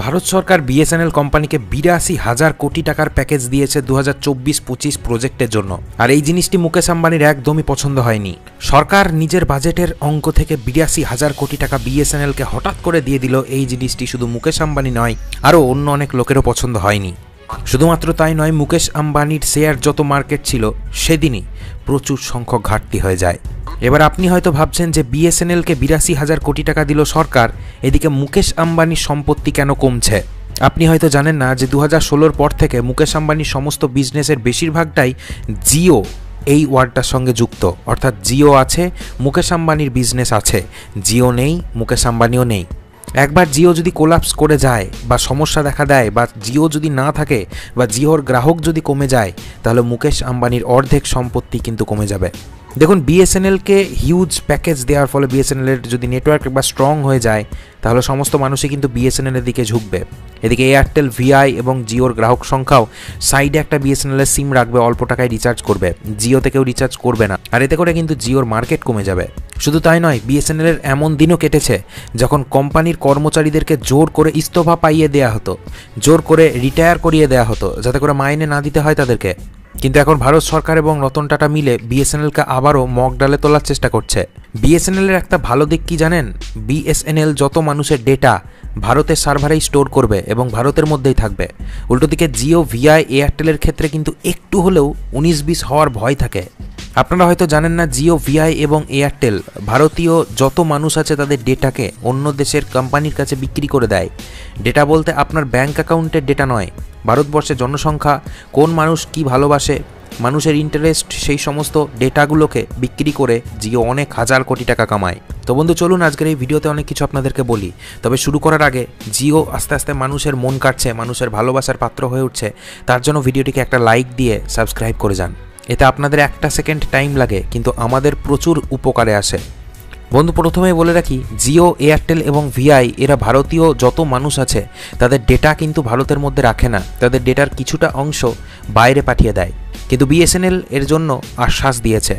ভারত সরকার BSNL কোম্পানিকে ৮২,০০০ কোটি টাকার প্যাকেজ দিয়েছে ২০২৪-২৫ প্রজেক্টের জন্য। আর এই জিনিসটি মুকেশ আম্বানির একদমই পছন্দ হয়নি। সরকার নিজের বাজেটের অঙ্ক থেকে ৮২,০০০ কোটি টাকা বিএসএনএলকে হঠাৎ করে দিয়ে দিল। এই জিনিসটি শুধু মুকেশ আম্বানি নয়, আরও অন্য অনেক লোকেরও পছন্দ হয়নি। শুধুমাত্র তাই নয়, মুকেশ আম্বানির শেয়ার যত মার্কেট ছিল সেদিনই প্রচুর সংখ্যক ঘাটতি হয়ে যায়। এবার আপনি হয়তো ভাবছেন যে বিএসএনএলকে ৮২,০০০ কোটি টাকা দিল সরকার, এদিকে মুকেশ আম্বানির সম্পত্তি কেন কমছে? আপনি হয়তো জানেন না যে ২০১৬-র পর থেকে মুকেশ আম্বানির সমস্ত বিজনেসের বেশিরভাগটাই জিও এই ওয়ার্ডটার সঙ্গে যুক্ত। অর্থাৎ জিও আছে, মুকেশ আম্বানির বিজনেস আছে, জিও নেই, মুকেশ আম্বানিও নেই। একবার জিও যদি কোলাপস করে যায় বা সমস্যা দেখা দেয় বা জিও যদি না থাকে বা জিওর গ্রাহক যদি কমে যায়, তাহলে মুকেশ আম্বানির অর্ধেক সম্পত্তি কিন্তু কমে যাবে। দেখুন, বিএসএনএলকে হিউজ প্যাকেজ দেওয়ার ফলে বিএসএনএলের যদি নেটওয়ার্ক বা স্ট্রং হয়ে যায়, তাহলে সমস্ত মানুষই কিন্তু বিএসএনএলের দিকে ঝুঁকবে। এদিকে এয়ারটেল, ভিআই এবং জিওর গ্রাহক সংখ্যাও সাইডে একটা বিএসএনএলের সিম রাখবে, অল্প টাকায় রিচার্জ করবে, জিওতে কেউ রিচার্জ করবে না। আর এতে করে কিন্তু জিওর মার্কেট কমে যাবে। শুধু তাই নয়, বিএসএনএলের এমন দিনও কেটেছে যখন কোম্পানির কর্মচারীদেরকে জোর করে ইস্তফা পাইয়ে দেওয়া হতো, জোর করে রিটায়ার করিয়ে দেওয়া হতো, যাতে করে মাইনে না দিতে হয় তাদেরকে। কিন্তু এখন ভারত সরকার এবং রতন টাটা মিলে বিএসএনএলকে আবারও মগ ডালে তোলার চেষ্টা করছে। বিএসএনএলের একটা ভালো দিক কি জানেন? বিএসএনএল যত মানুষের ডেটা ভারতের সার্ভারেই স্টোর করবে এবং ভারতের মধ্যেই থাকবে। উল্টো দিকে জিও, ভিআই, এয়ারটেলের ক্ষেত্রে কিন্তু একটু হলেও ১৯-২০ হওয়ার ভয় থাকে। আপনারা হয়তো জানেন না, জিও, ভিআই এবং এয়ারটেল ভারতীয় যত মানুষ আছে তাদের ডেটাকে অন্য দেশের কোম্পানির কাছে বিক্রি করে দেয়। ডেটা বলতে আপনার ব্যাঙ্ক অ্যাকাউন্টের ডেটা নয়, ভারতবর্ষের জনসংখ্যা, কোন মানুষ কি ভালোবাসে, মানুষের ইন্টারেস্ট, সেই সমস্ত ডেটাগুলোকে বিক্রি করে জিও অনেক হাজার কোটি টাকা কামায়। তো বন্ধু, চলুন আজকের এই ভিডিওতে অনেক কিছু আপনাদেরকে বলি। তবে শুরু করার আগে, জিও আস্তে আস্তে মানুষের মন কাটছে, মানুষের ভালোবাসার পাত্র হয়ে উঠছে, তার জন্য ভিডিওটিকে একটা লাইক দিয়ে সাবস্ক্রাইব করে যান। এতে আপনাদের একটা সেকেন্ড টাইম লাগে, কিন্তু আমাদের প্রচুর উপকারে আসে। বন্ধু, প্রথমেই বলে রাখি, জিও, এয়ারটেল এবং ভিআই এরা ভারতীয় যত মানুষ আছে তাদের ডেটা কিন্তু ভারতের মধ্যে রাখে না, তাদের ডেটার কিছুটা অংশ বাইরে পাঠিয়ে দেয়। কিন্তু বিএসএনএল এর জন্য আশ্বাস দিয়েছে,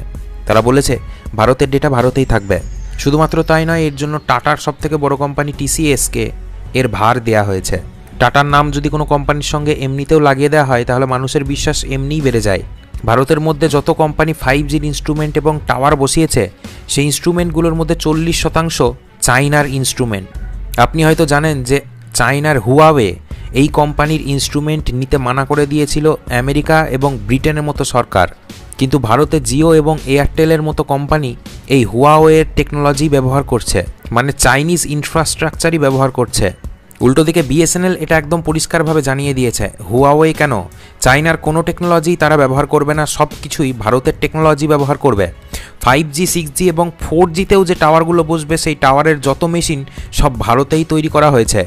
তারা বলেছে ভারতের ডেটা ভারতেই থাকবে। শুধুমাত্র তাই নয়, এর জন্য টাটার সবথেকে বড় কোম্পানি টিসিএসকে এর ভার দেওয়া হয়েছে। টাটার নাম যদি কোনো কোম্পানির সঙ্গে এমনিতেও লাগিয়ে দেওয়া হয়, তাহলে মানুষের বিশ্বাস এমনিই বেড়ে যায়। ভারতের মধ্যে যত কোম্পানি 5G ইনস্ট্রুমেন্ট এবং টাওয়ার বসিয়েছে, সেই ইনস্ট্রুমেন্টগুলোর মধ্যে 40% চায়নার ইনস্ট্রুমেন্ট। আপনি হয়তো জানেন যে চায়নার হুয়াওয়ে এই কোম্পানির ইনস্ট্রুমেন্ট নিতে মানা করে দিয়েছিল আমেরিকা এবং ব্রিটেনের মতো সরকার। কিন্তু ভারতে জিও এবং এয়ারটেলের মতো কোম্পানি এই হুয়াওয়ের টেকনোলজি ব্যবহার করছে, মানে চাইনিজ ইনফ্রাস্ট্রাকচারই ব্যবহার করছে। উল্টো দিকে বিএসএনএল এটা একদম পরিষ্কারভাবে জানিয়ে দিয়েছে, হুয়াওয়ে কেন, চায়নার কোনো টেকনোলজি তারা ব্যবহার করবে না, সব কিছুই ভারতের টেকনোলজি ব্যবহার করবে। 5G, 6G এবং 4Gতেও যে টাওয়ারগুলো বসবে, সেই টাওয়ারের যত মেশিন সব ভারতেই তৈরি করা হয়েছে।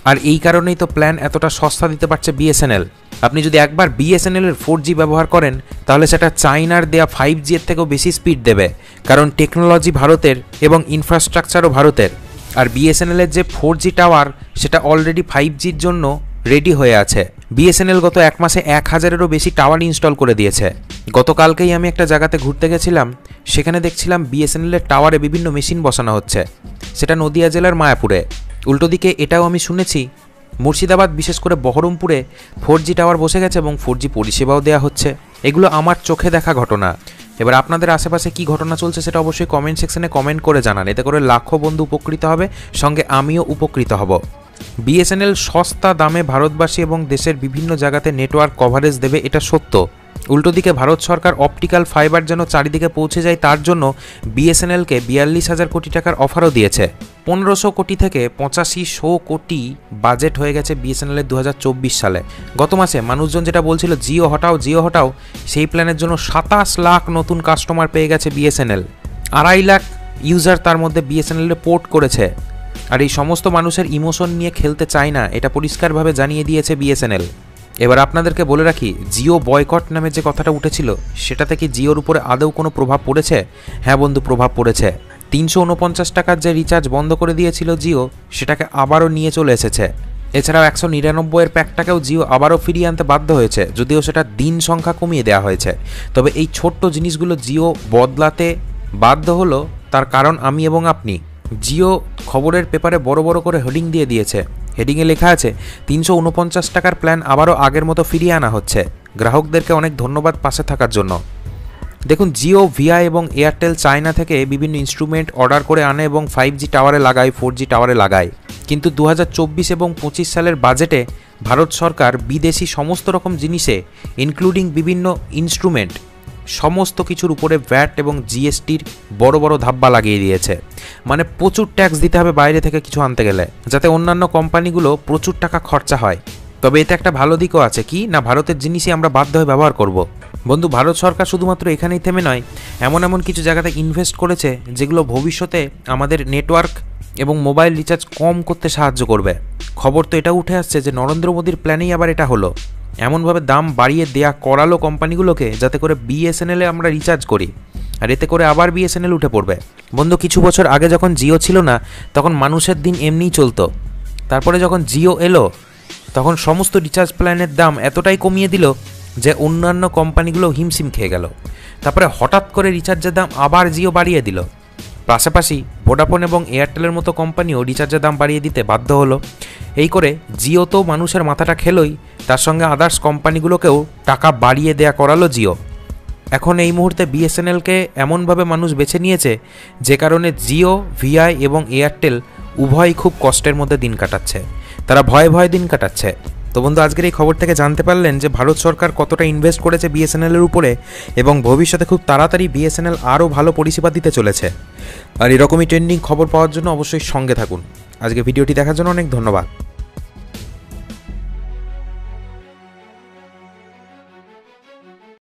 আর এই কারণেই তো প্ল্যান এতটা সস্তা দিতে পারছে বিএসএনএল। আপনি যদি একবার বিএসএনএলের 4G ব্যবহার করেন, তাহলে সেটা চায়নার দেয়া 5G এর থেকেও বেশি স্পিড দেবে, কারণ টেকনোলজি ভারতের এবং ইনফ্রাস্ট্রাকচারও ভারতের। আর বিএসএনএলের যে 4G টাওয়ার, সেটা অলরেডি 5Gর জন্য রেডি হয়ে আছে। বিএসএনএল গত এক মাসে ১,০০০-এরও বেশি টাওয়ার ইনস্টল করে দিয়েছে। গতকালকেই আমি একটা জায়গাতে ঘুরতে গেছিলাম, সেখানে দেখছিলাম বিএসএনএলের টাওয়ারে বিভিন্ন মেশিন বসানো হচ্ছে, সেটা নদিয়া জেলার মায়াপুরে। উল্টো দিকে এটাও আমি শুনেছি মুর্শিদাবাদ, বিশেষ করে বহরমপুরে 4G টাওয়ার বসে গেছে এবং 4G পরিষেবাও দেওয়া হচ্ছে। এগুলো আমার চোখে দেখা ঘটনা। এবার আপনাদের আশেপাশে কি ঘটনা চলছে সেটা অবশ্যই কমেন্ট সেকশনে কমেন্ট করে জানান, এতে করে লাখো বন্ধু উপকৃত হবে, সঙ্গে আমিও উপকৃত হব। বিএসএনএল সস্তা দামে ভারতবাসী এবং দেশের বিভিন্ন জায়গাতে নেটওয়ার্ক কভারেজ দেবে, এটা সত্য। উল্টো দিকে ভারত সরকার অপটিক্যাল ফাইবার যেন চারিদিকে পৌঁছে যায়, তার জন্য বিএসএনএলকে ৪২,০০০ কোটি টাকার অফারও দিয়েছে। ১৫০০ কোটি থেকে ৮৫০০ কোটি বাজেট হয়ে গেছে বিএসএনএলের ২০২৪ সালে। গত মাসে মানুষজন যেটা বলছিল জিও হটাও, জিও হটাও, সেই প্ল্যানের জন্য ২৭ লাখ নতুন কাস্টমার পেয়ে গেছে বিএসএনএল। ২.৫ লাখ ইউজার তার মধ্যে বিএসএনএলে পোর্ট করেছে। আর এই সমস্ত মানুষের ইমোশন নিয়ে খেলতে চায় না, এটা পরিষ্কারভাবে জানিয়ে দিয়েছে বিএসএনএল। এবার আপনাদেরকে বলে রাখি, জিও বয়কট নামে যে কথাটা উঠেছিল, সেটাতে কি জিওর উপরে আদৌ কোনো প্রভাব পড়েছে? হ্যাঁ বন্ধু, প্রভাব পড়েছে। ৩৪৯ টাকার যে রিচার্জ বন্ধ করে দিয়েছিল জিও, সেটাকে আবারও নিয়ে চলে এসেছে। এছাড়াও ১৯৯ প্যাকটাকেও জিও আবারও ফিরিয়ে আনতে বাধ্য হয়েছে, যদিও সেটা দিন সংখ্যা কমিয়ে দেওয়া হয়েছে। তবে এই ছোট্ট জিনিসগুলো জিও বদলাতে বাধ্য হলো, তার কারণ আমি এবং আপনি। জিও খবরের পেপারে বড় বড় করে হোর্ডিং দিয়ে দিয়েছে, হেডিংয়ে লেখা আছে 349 টাকার প্ল্যান আবারও আগের মতো ফিরিয়ে আনা হচ্ছে, গ্রাহকদেরকে অনেক ধন্যবাদ পাশে থাকার জন্য। দেখুন, জিও, ভিআই এবং এয়ারটেল চায়না থেকে বিভিন্ন ইনস্ট্রুমেন্ট অর্ডার করে আনে এবং 5G টাওয়ারে লাগায়, 4G টাওয়ারে লাগায়। কিন্তু 2024 এবং 25 সালের বাজেটে ভারত সরকার বিদেশি সমস্ত রকম জিনিসে ইনক্লুডিং বিভিন্ন ইনস্ট্রুমেন্ট সমস্ত কিছুর উপরে ভ্যাট এবং জিএসটির বড় বড় ধাব্বা লাগিয়ে দিয়েছে। মানে প্রচুর ট্যাক্স দিতে হবে বাইরে থেকে কিছু আনতে গেলে, যাতে অন্যান্য কোম্পানিগুলো প্রচুর টাকা খরচা হয়। তবে এতে একটা ভালো দিকও আছে, কি না ভারতের জিনিসই আমরা বাধ্য হয়ে ব্যবহার করব। বন্ধু, ভারত সরকার শুধুমাত্র এখানেই থেমে নয়, এমন কিছু জায়গাতে ইনভেস্ট করেছে যেগুলো ভবিষ্যতে আমাদের নেটওয়ার্ক এবং মোবাইল রিচার্জ কম করতে সাহায্য করবে। খবর তো এটা উঠে আসছে যে নরেন্দ্র মোদীর প্ল্যানেই আবার এটা হলো, এমনভাবে দাম বাড়িয়ে দেয়া করালো কোম্পানিগুলোকে যাতে করে বিএসএনএলে আমরা রিচার্জ করি, আর এতে করে আবার বিএসএনএল উঠে পড়বে। বন্ধু, কিছু বছর আগে যখন জিও ছিল না তখন মানুষের দিন এমনিই চলতো। তারপরে যখন জিও এলো তখন সমস্ত রিচার্জ প্ল্যানের দাম এতটাই কমিয়ে দিল যে অন্যান্য কোম্পানিগুলো হিমশিম খেয়ে গেল। তারপরে হঠাৎ করে রিচার্জের দাম আবার জিও বাড়িয়ে দিল। পাশাপাশি ভোডাফোন এবং এয়ারটেলের মতো কোম্পানিও রিচার্জের দাম বাড়িয়ে দিতে বাধ্য হলো। এই করে জিও তো মানুষের মাথাটা খেলোই, তার সঙ্গে আদার্স কোম্পানিগুলোকেও টাকা বাড়িয়ে দেয়া করালো জিও। এখন এই মুহূর্তে বিএসএনএলকে এমনভাবে মানুষ বেছে নিয়েছে যে কারণে জিও, ভিআই এবং এয়ারটেল উভয়ই খুব কষ্টের মধ্যে দিন কাটাচ্ছে, তারা ভয়ে ভয়ে দিন কাটাচ্ছে। তো বন্ধু, আজকের এই খবর থেকে জানতে পারলেন যে ভারত সরকার কতটা ইনভেস্ট করেছে বিএসএনএলের উপরে এবং ভবিষ্যতে খুব তাড়াতাড়ি বিএসএনএল আরও ভালো পরিষেবা দিতে চলেছে। আর এরকমই ট্রেন্ডিং খবর পাওয়ার জন্য অবশ্যই সঙ্গে থাকুন। আজকে ভিডিওটি দেখার জন্য অনেক ধন্যবাদ।